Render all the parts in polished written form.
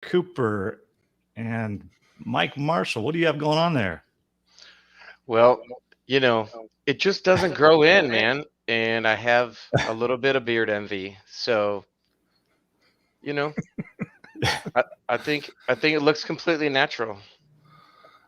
Cooper and Mike Marshall. What do you have going on there? Well, it just doesn't grow in, man. And I have a little bit of beard envy. So, you know, I think it looks completely natural.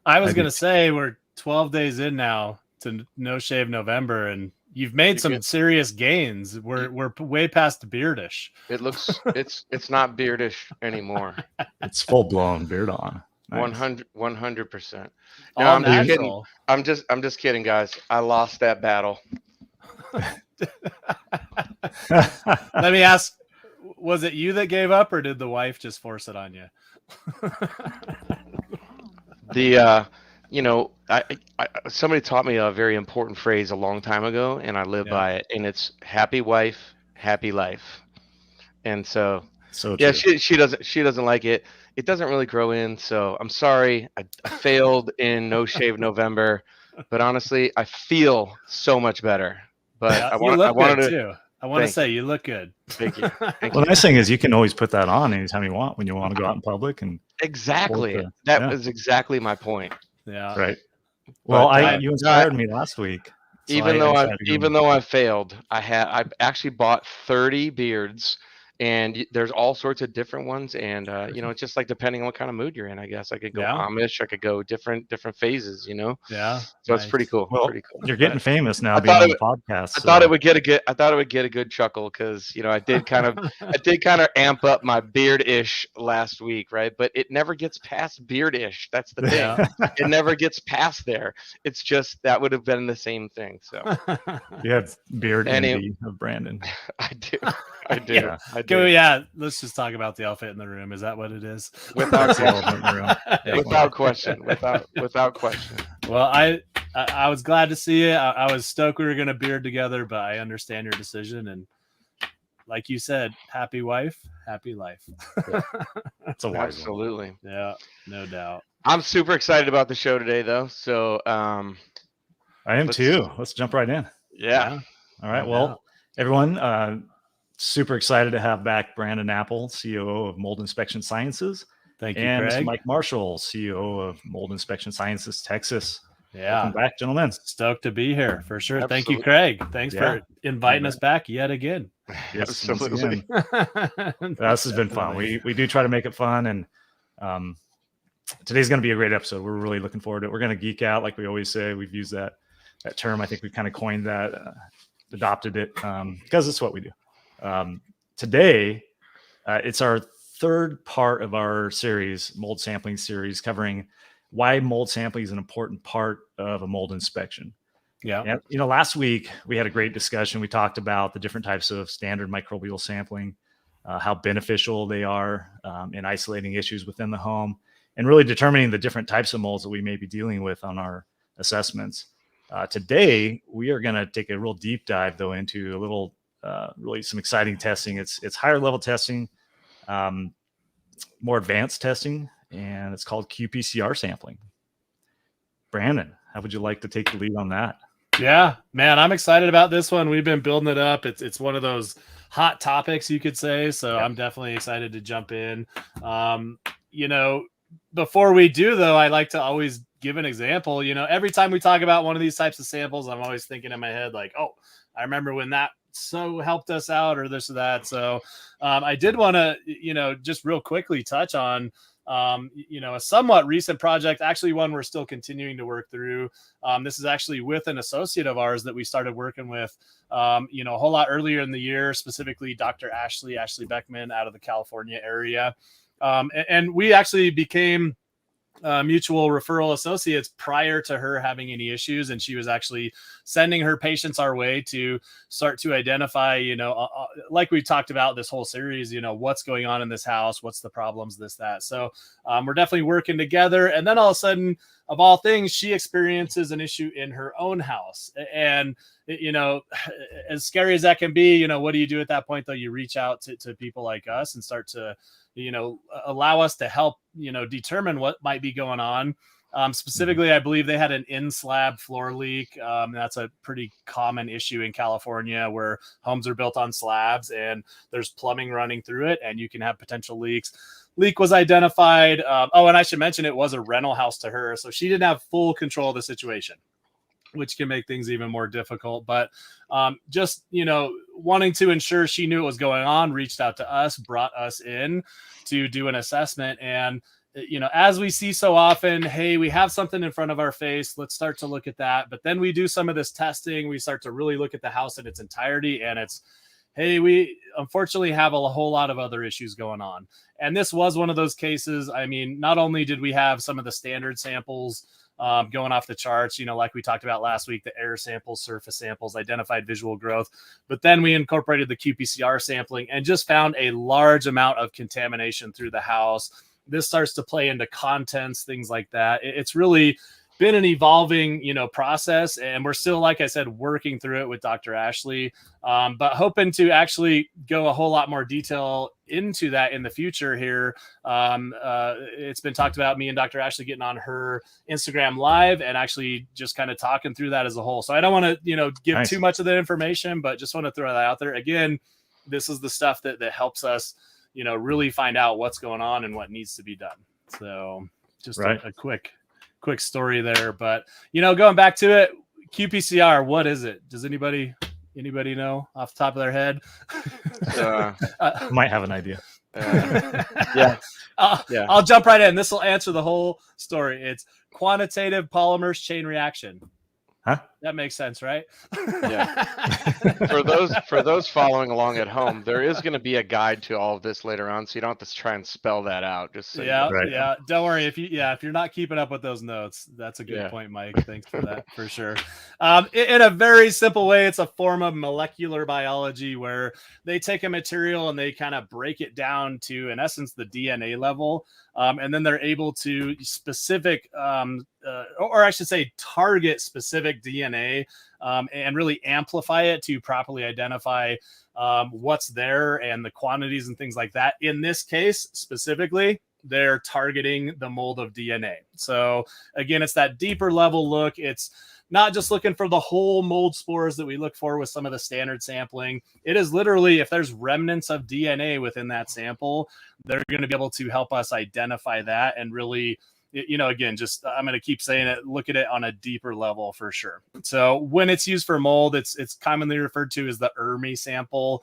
I was going to say we're 12 days in now to No Shave November, and you've made some serious gains. We're way past beardish. It looks it's not beardish anymore. It's full blown beard on. Nice. 100%. No, I'm just kidding. I'm just kidding, guys. I lost that battle. Let me ask, was it you that gave up, or did the wife just force it on you? Somebody taught me a very important phrase a long time ago, and I live by it, and it's happy wife, happy life. And so yeah, she doesn't like it. It doesn't really grow in, so I'm sorry. I failed in No Shave November, but honestly, I feel so much better. But I want to say you look good. Thank you. Well, the nice thing is you can always put that on anytime you want when you want to go out in public. And exactly. That was exactly my point. Yeah. Right. Well, you inspired me last week. So even though I failed, I actually bought 30 beards. And there's all sorts of different ones, and it's just like depending on what kind of mood you're in. I guess I could go Amish, I could go different phases. Yeah. So it's pretty cool. Well, pretty cool. You're getting famous now, being on the podcast. I thought it would get a good chuckle because I did kind of amp up my beard-ish last week, right? But it never gets past beard-ish. That's the thing. Yeah. It never gets past there. It's just that would have been the same thing. So you have beard envy of Brandon. I do. Yeah. I do. Let's just talk about the elephant in the room. Is that what it is? Without question. Without question. Well, I was glad to see it. I was stoked we were going to beard together, but I understand your decision. And like you said, happy wife, happy life. That's a wise Absolutely. One. Yeah, no doubt. I'm super excited about the show today, though. So I am too. Let's jump right in. Yeah. All right. Well, everyone, super excited to have back Brandon Apple, COO of Mold Inspection Sciences. Thank you, and Craig. Mike Marshall, COO of Mold Inspection Sciences, Texas. Yeah. Welcome back, gentlemen. Stoked to be here for sure. Absolutely. Thank you, Craig. Thanks for inviting us back yet again. Yes, absolutely. This has been fun. We do try to make it fun, and today's going to be a great episode. We're really looking forward to it. We're going to geek out, like we always say. We've used that term. I think we kind of coined that, adopted it, because it's what we do. Today, it's our third part of our series, mold sampling series, covering why mold sampling is an important part of a mold inspection. Yeah. And, last week we had a great discussion. We talked about the different types of standard microbial sampling, how beneficial they are in isolating issues within the home, and really determining the different types of molds that we may be dealing with on our assessments. Today, we are going to take a real deep dive, though, into a little really some exciting testing. It's higher level testing, more advanced testing, and it's called Qpcr sampling. Brandon, how would you like to take the lead on that? Yeah, man, I'm excited about this one. We've been building it up. It's one of those hot topics, you could say. So I'm definitely excited to jump in. Before we do, though, I like to always give an example. Every time we talk about one of these types of samples, I'm always thinking in my head, like, oh, I remember when that so helped us out, or this or that. So I did want to, just real quickly touch on, a somewhat recent project, actually one we're still continuing to work through. This is actually with an associate of ours that we started working with, a whole lot earlier in the year, specifically Dr. Ashley Beckman out of the California area. And we actually became mutual referral associates prior to her having any issues. And she was actually sending her patients our way to start to identify, like we talked about this whole series, what's going on in this house, what's the problems, this, that. So we're definitely working together. And then all of a sudden, of all things, she experiences an issue in her own house. And, as scary as that can be, what do you do at that point, though? You reach out to people like us and start to, allow us to help, determine what might be going on. Specifically, I believe they had an in-slab floor leak. That's a pretty common issue in California where homes are built on slabs and there's plumbing running through it and you can have potential leaks. leak was identified. Oh, and I should mention it was a rental house to her, so she didn't have full control of the situation, which can make things even more difficult. But just, wanting to ensure she knew what was going on, reached out to us, brought us in to do an assessment. And, as we see so often, hey, we have something in front of our face. Let's start to look at that. But then we do some of this testing. We start to really look at the house in its entirety. And it's, hey, we unfortunately have a whole lot of other issues going on. And this was one of those cases. I mean, not only did we have some of the standard samples going off the charts, like we talked about last week, the air samples, surface samples, identified visual growth. But then we incorporated the Qpcr sampling and just found a large amount of contamination through the house. This starts to play into contents, things like that. It's really been an evolving, process. And we're still, like I said, working through it with Dr. Ashley, but hoping to actually go a whole lot more detail into that in the future here. It's been talked about me and Dr. Ashley getting on her Instagram live and actually just kind of talking through that as a whole. So I don't want to, give too much of the information, but just want to throw that out there. Again, this is the stuff that helps us, really find out what's going on and what needs to be done. So just a quick story there. But, going back to it, Qpcr, what is it? Does anybody know off the top of their head? Might have an idea. Yeah. I'll jump right in. This will answer the whole story. It's quantitative polymers chain reaction. Huh? That makes sense, right? Yeah. For those following along at home, there is going to be a guide to all of this later on, so you don't have to try and spell that out. Just so yeah. Don't worry if you're not keeping up with those notes. That's a good point, Mike. Thanks for that, for sure. In a very simple way, it's a form of molecular biology where they take a material and they kind of break it down to, in essence, the DNA level, and then they're able to target specific DNA and really amplify it to properly identify what's there and the quantities and things like that. In this case, specifically, they're targeting the mold of DNA. So again, it's that deeper level look. It's not just looking for the whole mold spores that we look for with some of the standard sampling. It is literally, if there's remnants of DNA within that sample, they're going to be able to help us identify that and really, again, just, I'm going to keep saying it, look at it on a deeper level for sure. So when it's used for mold, it's commonly referred to as the ERMI sample.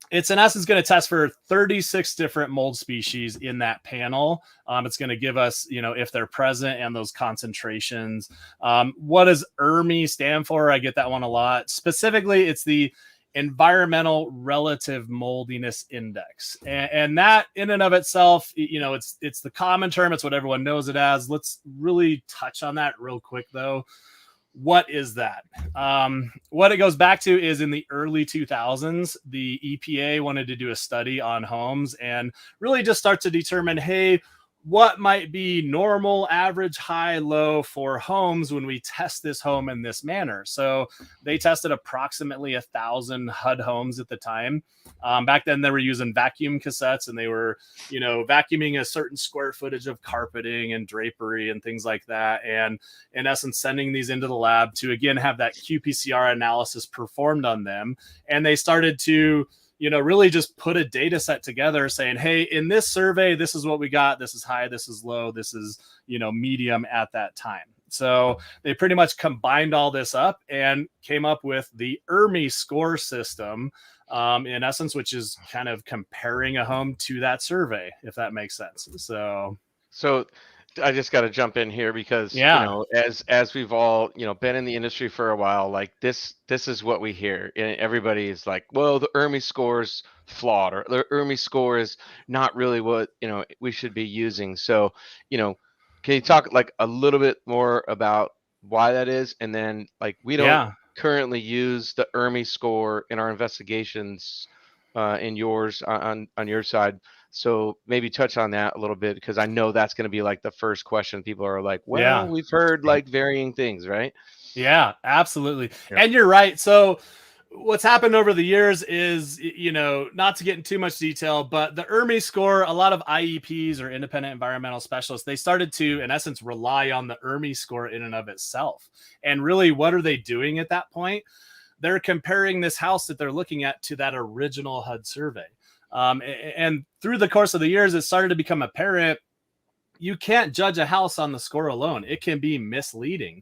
It's in essence going to test for 36 different mold species in that panel. It's going to give us, if they're present and those concentrations. What does ERMI stand for? I get that one a lot. Specifically, it's the Environmental Relative Moldiness Index. And that in and of itself, it's the common term. It's what everyone knows it as. Let's really touch on that real quick, though. What is that? What it goes back to is in the early 2000s, the EPA wanted to do a study on homes and really just start to determine, hey, what might be normal, average, high, low for homes when we test this home in this manner. So they tested approximately 1,000 HUD homes at the time. Back then they were using vacuum cassettes and they were, vacuuming a certain square footage of carpeting and drapery and things like that. And in essence, sending these into the lab to, again, have that Qpcr analysis performed on them. And they started to, really just put a data set together saying, hey, in this survey, this is what we got. This is high, this is low, this is, medium at that time. So they pretty much combined all this up and came up with the ERMI score system, in essence, which is kind of comparing a home to that survey, if that makes sense. So I just got to jump in here because, as we've all, been in the industry for a while, like this is what we hear. And everybody is like, well, the ERMI score is flawed, or the ERMI score is not really what, we should be using. So, can you talk like a little bit more about why that is? And then we don't currently use the ERMI score in our investigations in yours on your side. So maybe touch on that a little bit, because I know that's going to be like the first question. People are like, well, we've heard varying things, right? Yeah, absolutely. Yeah. And you're right. So what's happened over the years is, not to get in too much detail, but the ERMI score, a lot of IEPs or independent environmental specialists, they started to, in essence, rely on the ERMI score in and of itself. And really, what are they doing at that point? They're comparing this house that they're looking at to that original HUD survey. And through the course of the years, it started to become apparent you can't judge a house on the score alone. It can be misleading.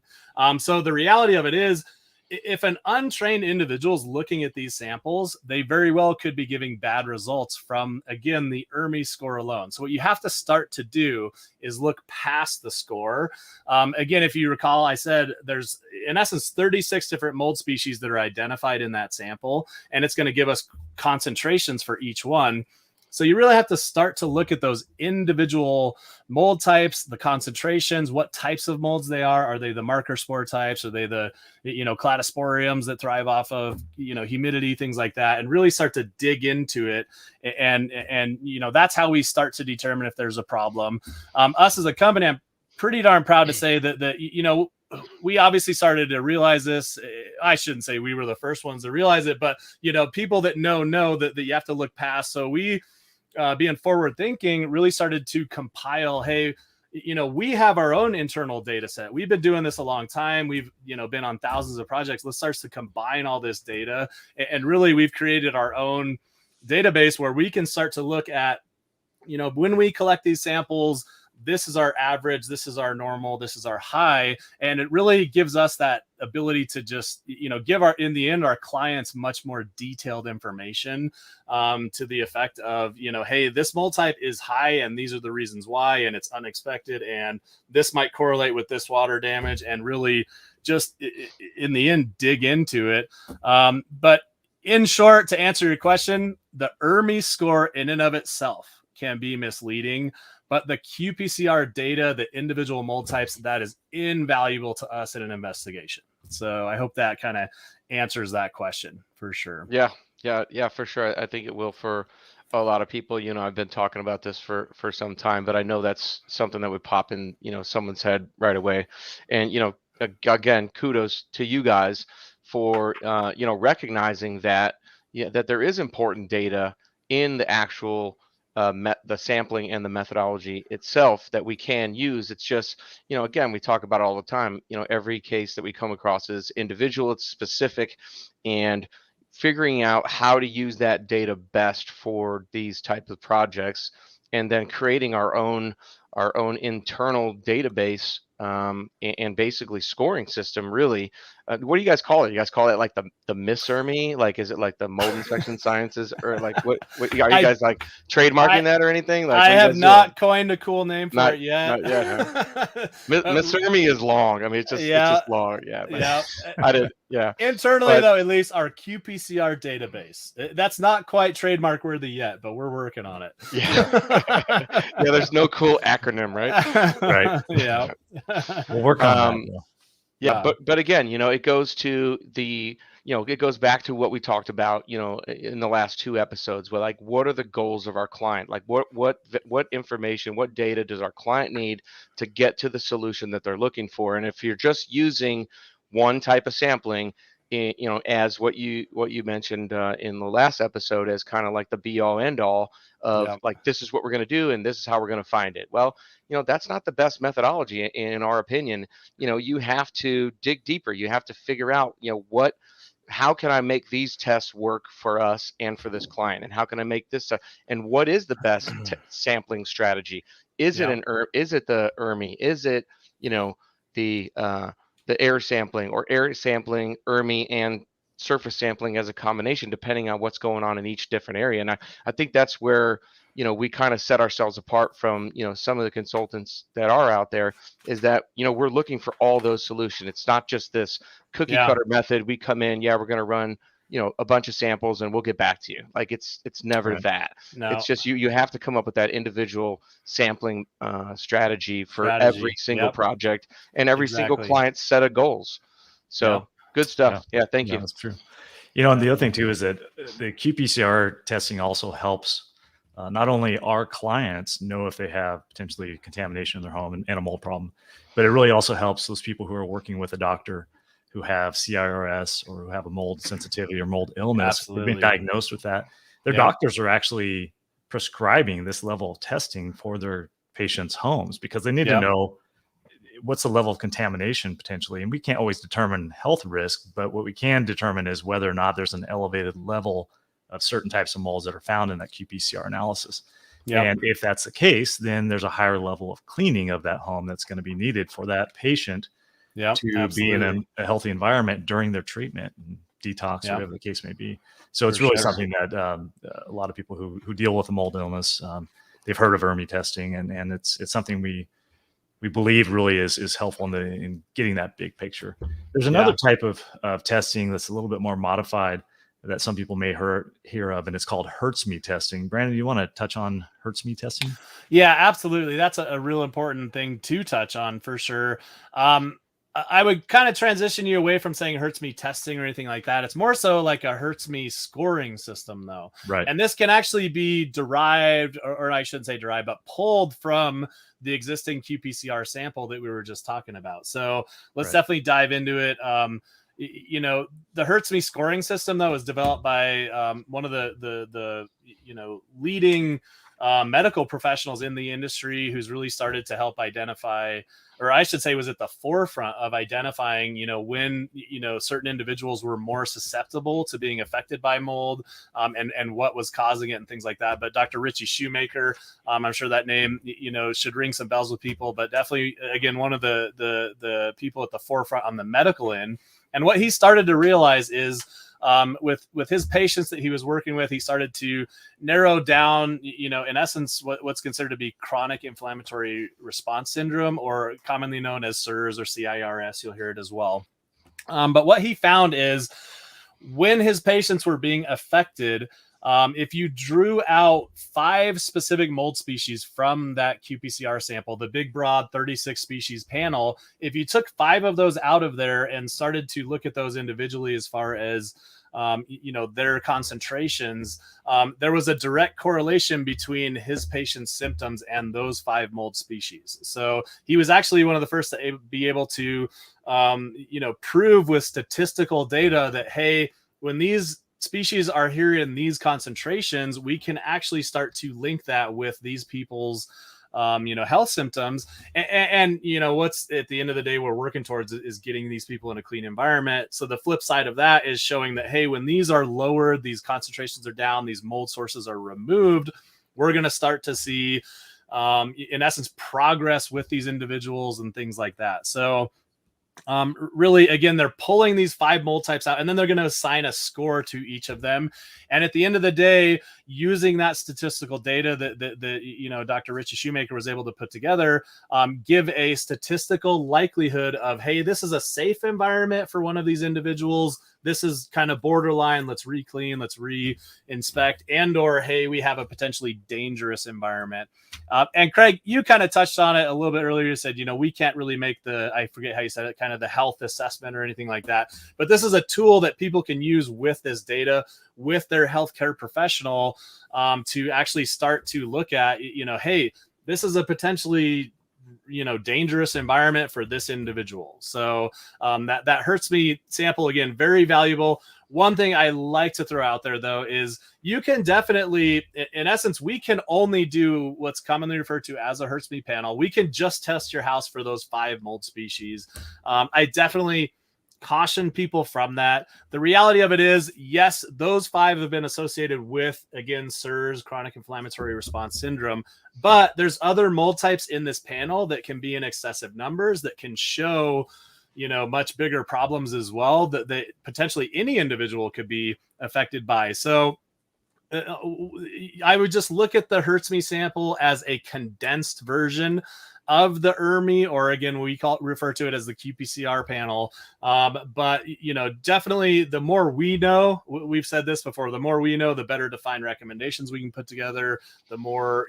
So the reality of it is, if an untrained individual is looking at these samples, they very well could be giving bad results from, again, the ERMI score alone. So what you have to start to do is look past the score. Again, if you recall, I said there's, in essence, 36 different mold species that are identified in that sample, and it's going to give us concentrations for each one. So you really have to start to look at those individual mold types, the concentrations, what types of molds they are. Are they the marker spore types? Are they the, cladosporiums that thrive off of, humidity, things like that, and really start to dig into it. And that's how we start to determine if there's a problem. Us as a company, I'm pretty darn proud to say that we obviously started to realize this. I shouldn't say we were the first ones to realize it, but, people that know that you have to look past. So we, being forward thinking, really started to compile, hey, we have our own internal data set. We've been doing this a long time. We've, been on thousands of projects. Let's start to combine all this data. And really, we've created our own database where we can start to look at, when we collect these samples, this is our average, this is our normal, this is our high. And it really gives us that ability to just, give our clients much more detailed information to the effect of, hey, this mold type is high and these are the reasons why, and it's unexpected, and this might correlate with this water damage, and really just in the end, dig into it. But in short, to answer your question, the ERMI score in and of itself can be misleading. But the Qpcr data, the individual mold types, that is invaluable to us in an investigation. So I hope that kind of answers that question for sure. Yeah, for sure. I think it will for a lot of people. I've been talking about this for some time, but I know that's something that would pop in, someone's head right away. And, again, kudos to you guys for, recognizing that, that there is important data in the actual the sampling and the methodology itself that we can use. It's just, again, we talk about it all the time, every case that we come across is individual, it's specific, and figuring out how to use that data best for these types of projects, and then creating our own internal database and basically scoring system, really. What do you guys call it? You guys call it like the Miss ERMI? Like, is it like the mold inspection sciences, or like what are you guys like trademarking that or anything? Like, I have not coined a cool name for it yet. Not yet. Miss ERMI is long. I mean, it's just long. Yeah. I did. Yeah. Internally, though, at least our Qpcr database. That's not quite trademark worthy yet, but we're working on it. Yeah. Yeah. There's no cool acronym, right? Right. Yeah. We'll work on that. Yeah, but again, it goes to the, it goes back to what we talked about, in the last 2 episodes, where like, what are the goals of our client? Like, what information, what data does our client need to get to the solution that they're looking for? And if you're just using one type of sampling, as what you mentioned in the last episode, as kind of like the be all end all of like, this is what we're going to do and this is how we're going to find it. Well, that's not the best methodology in our opinion. You have to dig deeper. You have to figure out, how can I make these tests work for us and for this client, and how can I make this and what is the best sampling strategy? Is it is it the ERMI? Is it the air sampling, or air sampling, ERMI, and surface sampling as a combination, depending on what's going on in each different area? And I think that's where, we kind of set ourselves apart from, some of the consultants that are out there, is that, we're looking for all those solutions. It's not just this cookie cutter method. We come in, we're going to run, a bunch of samples and we'll get back to you. Like, it's never that. No. It's just you have to come up with that individual sampling strategy for every single project and every single client's set of goals. So good stuff. Yeah, thank you. That's true. And the other thing too is that the Qpcr testing also helps not only our clients know if they have potentially contamination in their home and a mold problem, but it really also helps those people who are working with a doctor who have CIRS or who have a mold sensitivity or mold illness. Absolutely. They've been diagnosed with that. Their doctors are actually prescribing this level of testing for their patients' homes, because they need to know what's the level of contamination potentially. And we can't always determine health risk, but what we can determine is whether or not there's an elevated level of certain types of molds that are found in that qPCR analysis. Yep. And if that's the case, then there's a higher level of cleaning of that home that's going to be needed for that patient to be in a healthy environment during their treatment and detox, or whatever the case may be. So it's really something that a lot of people who deal with a mold illness, they've heard of ERMI testing, and it's something we believe really is helpful in getting that big picture. There's another type of testing that's a little bit more modified that some people may hear of, and it's called HERTSME testing. Brandon, do you want to touch on HERTSME testing? Yeah, absolutely. That's a real important thing to touch on for sure. I would kind of transition you away from saying HERTSME testing or anything like that. It's more so like a HERTSME scoring system, though. Right. And this can actually be derived, or I shouldn't say derived, but pulled from the existing qPCR sample that we were just talking about. So let's definitely dive into it. The HERTSME scoring system, though, is developed by one of the leading medical professionals in the industry, who's really started to help identify, or I should say was at the forefront of identifying, when, certain individuals were more susceptible to being affected by mold, and what was causing it and things like that. But Dr. Richie Shoemaker, I'm sure that name, should ring some bells with people, but definitely, again, one of the people at the forefront on the medical end. And what he started to realize is, with his patients that he was working with, he started to narrow down, in essence, what's considered to be chronic inflammatory response syndrome, or commonly known as CIRS or CIRS. You'll hear it as well. But what he found is, when his patients were being affected, if you drew out 5 specific mold species from that qPCR sample, the big, broad 36 species panel, if you took 5 of those out of there and started to look at those individually as far as their concentrations, there was a direct correlation between his patient's symptoms and those 5 mold species. So he was actually one of the first to be able to, prove with statistical data that, hey, when these species are here in these concentrations, we can actually start to link that with these people's health symptoms. And what's at the end of the day we're working towards is getting these people in a clean environment. So the flip side of that is showing that, hey, when these are lowered, these concentrations are down, these mold sources are removed, we're going to start to see, in essence, progress with these individuals and things like that. So really, again, they're pulling these 5 mold types out, and then they're going to assign a score to each of them. And at the end of the day, using that statistical data that Dr. Richie Shoemaker was able to put together, give a statistical likelihood of, hey, this is a safe environment for one of these individuals. This is kind of borderline. Let's re-clean, let's re-inspect, and/or, hey, we have a potentially dangerous environment. And Craig, you kind of touched on it a little bit earlier. You said, we can't really make I forget how you said it, kind of the health assessment or anything like that. But this is a tool that people can use with this data, with their healthcare professional, to actually start to look at, hey, this is a potentially dangerous environment for this individual. So that HERTSME sample, again, very valuable. One thing I like to throw out there, though, is you can definitely, in essence, we can only do what's commonly referred to as a HERTSME panel. We can just test your house for those 5 mold species. I definitely caution people from that. The reality of it is, yes, those 5 have been associated with, again, CIRS, chronic inflammatory response syndrome, but there's other mold types in this panel that can be in excessive numbers, that can show much bigger problems as well, that potentially any individual could be affected by. So I would just look at the HERTSME sample as a condensed version of the ERMI, or again, we refer to it as the qPCR panel. But definitely, the more we know, we've said this before, the more we know, the better defined recommendations we can put together, the more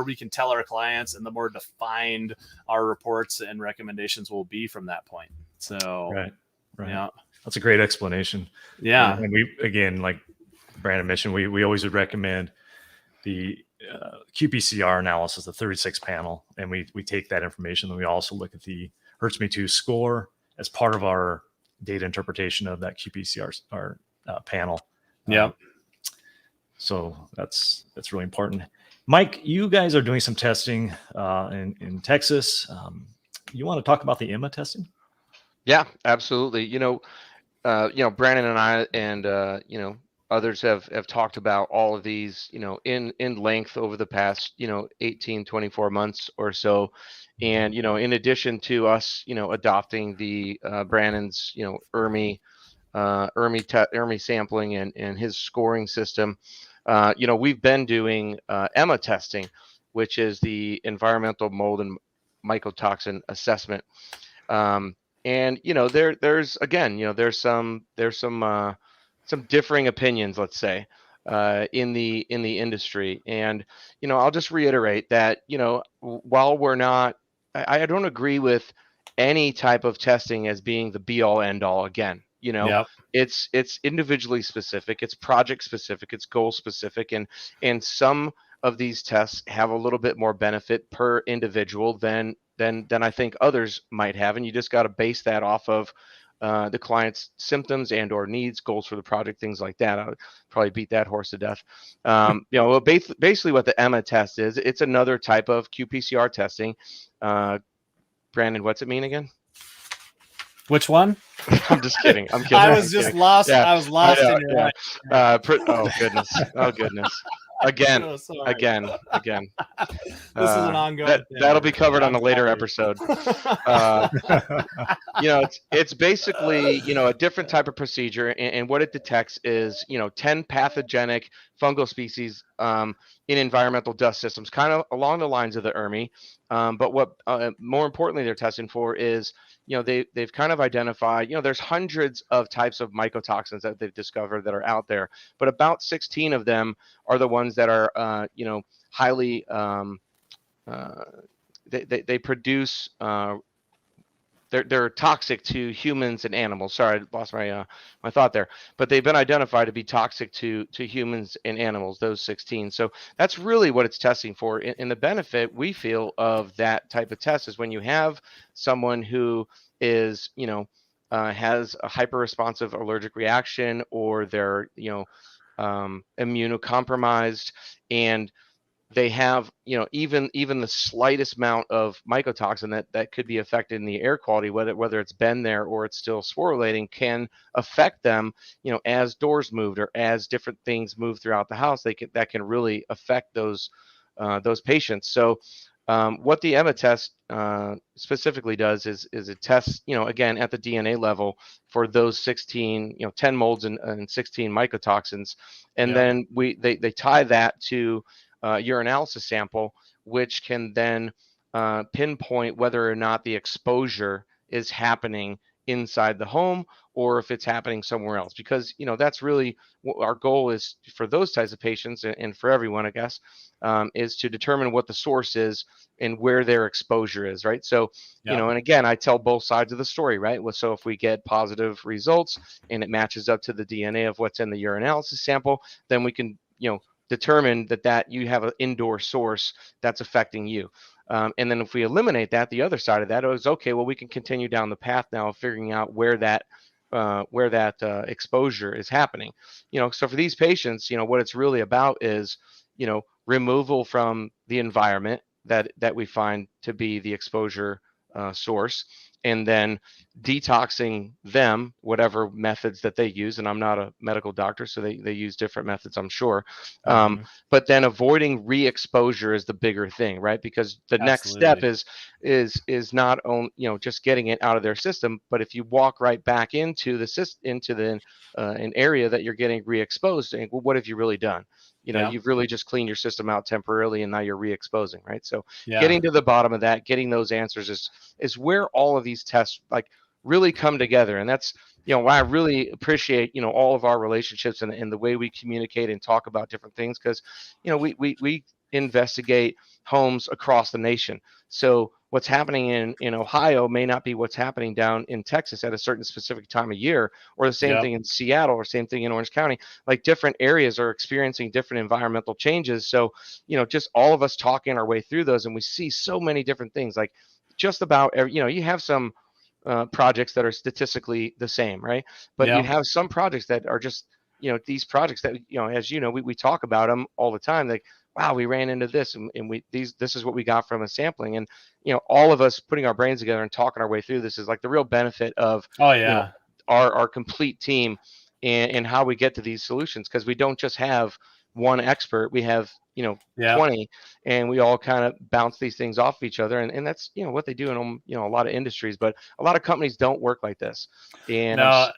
we can tell our clients, and the more defined our reports and recommendations will be from that point. So right. Yeah, that's a great explanation. Yeah. And we, again, like Brandon mentioned, we always would recommend the qPCR analysis, the 36 panel, and we take that information, and we also look at the HERTSME2 score as part of our data interpretation of that qPCR panel. Yeah. So that's really important. Mike, you guys are doing some testing in Texas. You want to talk about the Emma testing? Yeah, absolutely. Brandon and I, and others have talked about all of these, in length over the past, 18, 24 months or so. And, in addition to us, adopting the Brandon's, ERMI sampling and his scoring system, we've been doing EMA testing, which is the environmental mold and mycotoxin assessment. And there's again, there's some differing opinions, let's say, in the industry. And I'll just reiterate that while we're not, I don't agree with any type of testing as being the be all end all. Again, Yep. it's individually specific, it's project specific, it's goal specific, and some of these tests have a little bit more benefit per individual than I think others might have. And you just got to base that off of the client's symptoms and or needs, goals for the project, things like that. I would probably beat that horse to death. Basically what the EMA test is, it's another type of qPCR testing. Brandon, what's it mean again? Which one? I'm just kidding. I'm kidding. I was just lost. Yeah, I was lost in your life. Oh goodness. Oh goodness. Again. Again. This is an ongoing. That'll be covered on a later episode. It's basically, a different type of procedure, and what it detects is, 10 pathogenic fungal species in environmental dust systems, kind of along the lines of the ERMI. But what more importantly they're testing for is, they've kind of identified, there's hundreds of types of mycotoxins that they've discovered that are out there, but about 16 of them are the ones that are, highly, they produce, they're toxic to humans and animals. Sorry, I lost my thought there. But they've been identified to be toxic to humans and animals, those 16. So that's really what it's testing for. And the benefit we feel of that type of test is when you have someone who is, has a hyper-responsive allergic reaction, or they're, immunocompromised, and they have, even the slightest amount of mycotoxin that could be affected in the air quality, whether it's been there or it's still sporulating, can affect them, as doors moved or as different things move throughout the house. That can really affect those patients. So what the EMA test specifically does is it tests, again, at the DNA level for those 16, 10 molds and 16 mycotoxins. And then they tie that to urinalysis sample, which can then pinpoint whether or not the exposure is happening inside the home or if it's happening somewhere else. Because, that's really what our goal is for those types of patients, and for everyone, I guess, is to determine what the source is and where their exposure is, right? So, and again, I tell both sides of the story, right? So if we get positive results and it matches up to the DNA of what's in the urinalysis sample, then we can, determine that you have an indoor source that's affecting you. And then if we eliminate that, the other side of that is, okay, well, we can continue down the path now of figuring out where that exposure is happening. So for these patients, what it's really about is, removal from the environment that we find to be the exposure source, and then detoxing them, whatever methods that they use. And I'm not a medical doctor, so they use different methods, I'm sure. But then avoiding re-exposure is the bigger thing, right? Because the next step is not only, just getting it out of their system, but if you walk right back into an area that you're getting re-exposed, well, what have you really done? You've really just cleaned your system out temporarily, and now you're re-exposing, right? So getting to the bottom of that, getting those answers is where all of these tests really come together. And that's, why I really appreciate, all of our relationships and the way we communicate and talk about different things, because, we investigate homes across the nation. So what's happening in Ohio may not be what's happening down in Texas at a certain specific time of year, or the same thing in Seattle, or same thing in Orange County. Like, different areas are experiencing different environmental changes. So, just all of us talking our way through those, and we see so many different things, like just about every, you have some projects that are statistically the same, right? But you have some projects that are just, these projects that, as we talk about them all the time, like, wow, we ran into this, and this is what we got from a sampling. And, all of us putting our brains together and talking our way through this is like the real benefit of our complete team and how we get to these solutions, because we don't just have one expert, we have 20, and we all kind of bounce these things off of each other, and that's what they do in a lot of industries, but a lot of companies don't work like this. And no,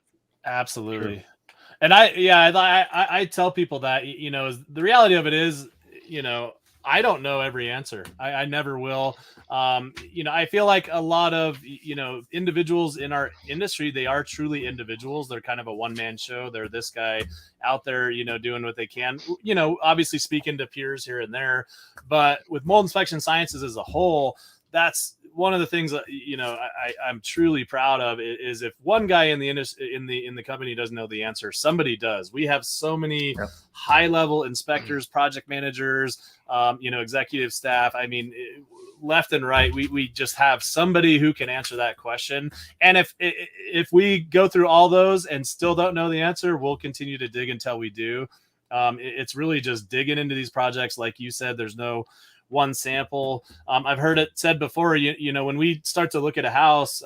absolutely. True. And I tell people that, the reality of it is, I don't know every answer. I never will. I feel like a lot of, individuals in our industry, they are truly individuals. They're kind of a one-man show. They're this guy out there, doing what they can, obviously speaking to peers here and there. But with mold inspection sciences as a whole, that's one of the things that I'm truly proud of is if one guy in the industry, in the company doesn't know the answer, somebody does. We have so many high level inspectors, project managers, executive staff. I mean, left and right, we just have somebody who can answer that question. And if we go through all those and still don't know the answer, we'll continue to dig until we do. It's really just digging into these projects. Like you said, there's no one sample. I've heard it said before, when we start to look at a house,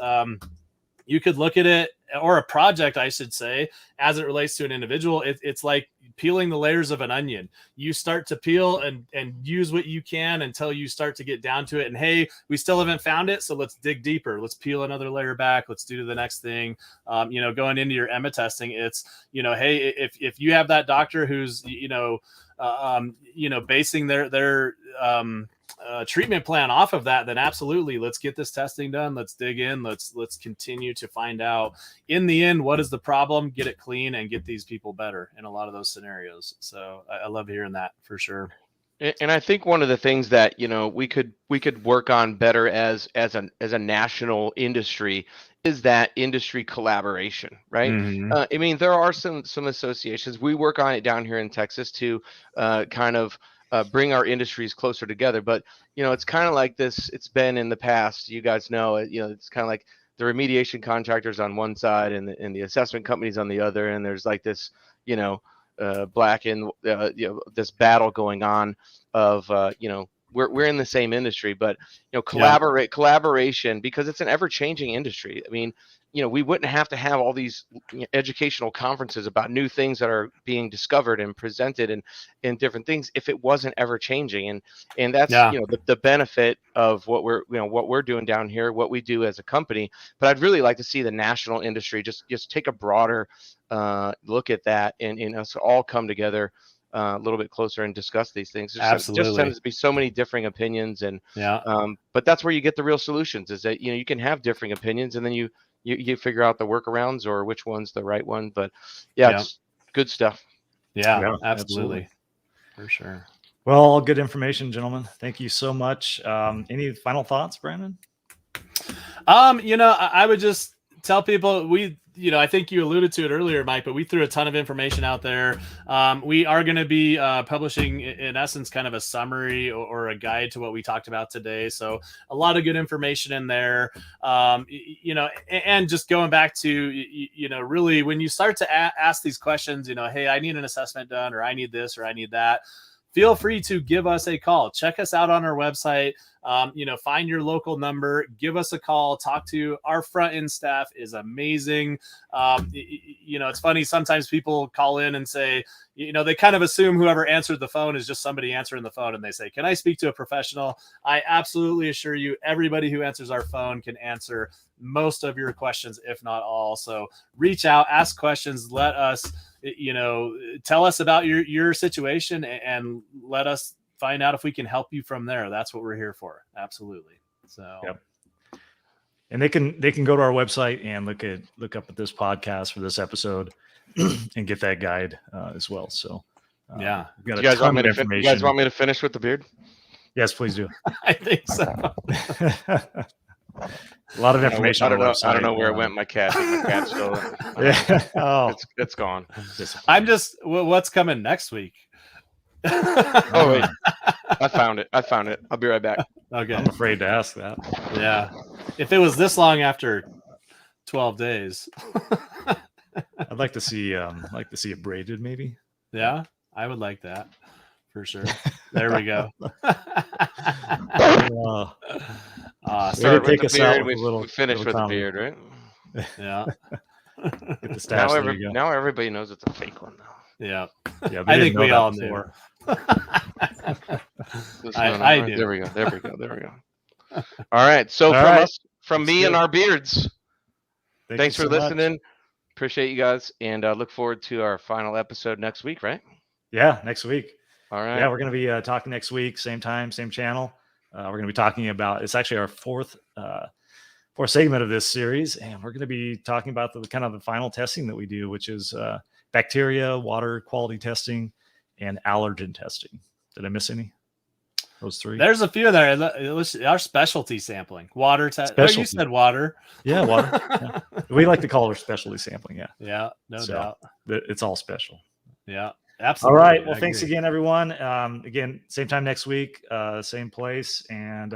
you could look at it, or a project, I should say, as it relates to an individual. It's like peeling the layers of an onion. You start to peel and use what you can until you start to get down to it. And hey, we still haven't found it, so let's dig deeper. Let's peel another layer back. Let's do the next thing. Going into your EMA testing, it's, hey, if you have that doctor who's, basing their treatment plan off of that, then absolutely, let's get this testing done. Let's dig in. Let's continue to find out in the end, what is the problem, get it clean, and get these people better in a lot of those scenarios. So I love hearing that for sure. And I think one of the things that, we could work on better as a national industry is that industry collaboration, right? Mm-hmm. I mean, there are some associations. We work on it down here in Texas to kind of bring our industries closer together. But, it's kind of like this. It's been in the past. You guys know, it's kind of like the remediation contractors on one side and the assessment companies on the other. And there's like this, black and this battle going on of we're in the same industry, but collaboration, because it's an ever-changing industry. I mean, we wouldn't have to have all these educational conferences about new things that are being discovered and presented and different things if it wasn't ever changing. And that's the benefit of what we're doing down here, what we do as a company. But I'd really like to see the national industry just take a broader look at that and us all come together a little bit closer and discuss these things. Absolutely. Just tends to be so many differing opinions, and but that's where you get the real solutions. Is that you can have differing opinions, and then you figure out the workarounds or which one's the right one. But it's good stuff. Yeah, absolutely, for sure. Well, all good information, gentlemen. Thank you so much. Any final thoughts, Brandon? I would just tell people, I think you alluded to it earlier, Mike, but we threw a ton of information out there. We are going to be publishing, in essence, kind of a summary or a guide to what we talked about today. So a lot of good information in there. And just going back to, really when you start to ask these questions, hey, I need an assessment done, or I need this, or I need that, feel free to give us a call. Check us out on our website. Find your local number, give us a call, talk to our front end staff is amazing. It's funny. Sometimes people call in and say, they kind of assume whoever answered the phone is just somebody answering the phone. And they say, can I speak to a professional? I absolutely assure you, everybody who answers our phone can answer most of your questions, if not all. So reach out, ask questions, let us, tell us about your situation and let us find out if we can help you from there. That's what we're here for. Absolutely. So, and they can go to our website and look up at this podcast for this episode and get that guide as well. So, you guys want me to finish with the beard? Yes, please do. I think so. A lot of information. I don't know where it went. My cat stole it. Yeah. Oh, it's gone. I'm just, what's coming next week? Oh wait, I found it. I'll be right back. Okay. I'm afraid to ask that. Yeah. If it was this long after 12 days. I'd like to see it braided, maybe. Yeah, I would like that for sure. There we go. Start with the beard. We finish with the beard, right? Yeah. Get the stash. Now everybody knows it's a fake one, though. Yeah. Yeah, I think we all knew. I do. There we go. All right. So from me and our beards, thanks for listening. Appreciate you guys, and look forward to our final episode next week, right? Yeah, next week. All right. Yeah, we're going to be talking next week, same time, same channel. We're going to be talking about, it's actually our fourth segment of this series, and we're going to be talking about the final testing that we do, which is bacteria, water quality testing, and allergen testing. Did I miss any? Those three? There's a few there. It was our specialty sampling. Water test. Oh, you said water. Yeah, water. Yeah. We like to call it specialty sampling. Yeah. Yeah, no doubt. It's all special. Yeah, absolutely. All right. Well, thanks again, everyone. Again, same time next week, same place, and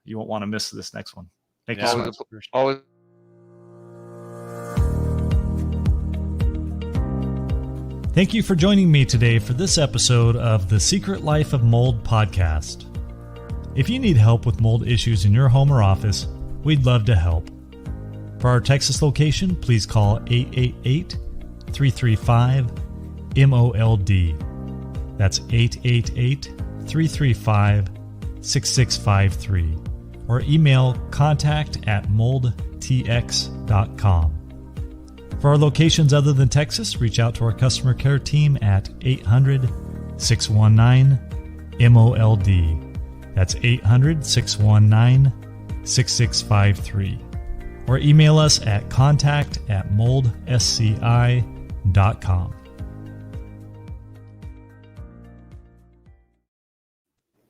you won't want to miss this next one. Thank you so much. Always. Thank you for joining me today for this episode of the Secret Life of Mold podcast. If you need help with mold issues in your home or office, we'd love to help. For our Texas location, please call 888-335-MOLD. That's 888-335-6653. Or email contact@moldtx.com. For our locations other than Texas, reach out to our customer care team at 800-619-MOLD. That's 800-619-6653. Or email us at contact@moldsci.com.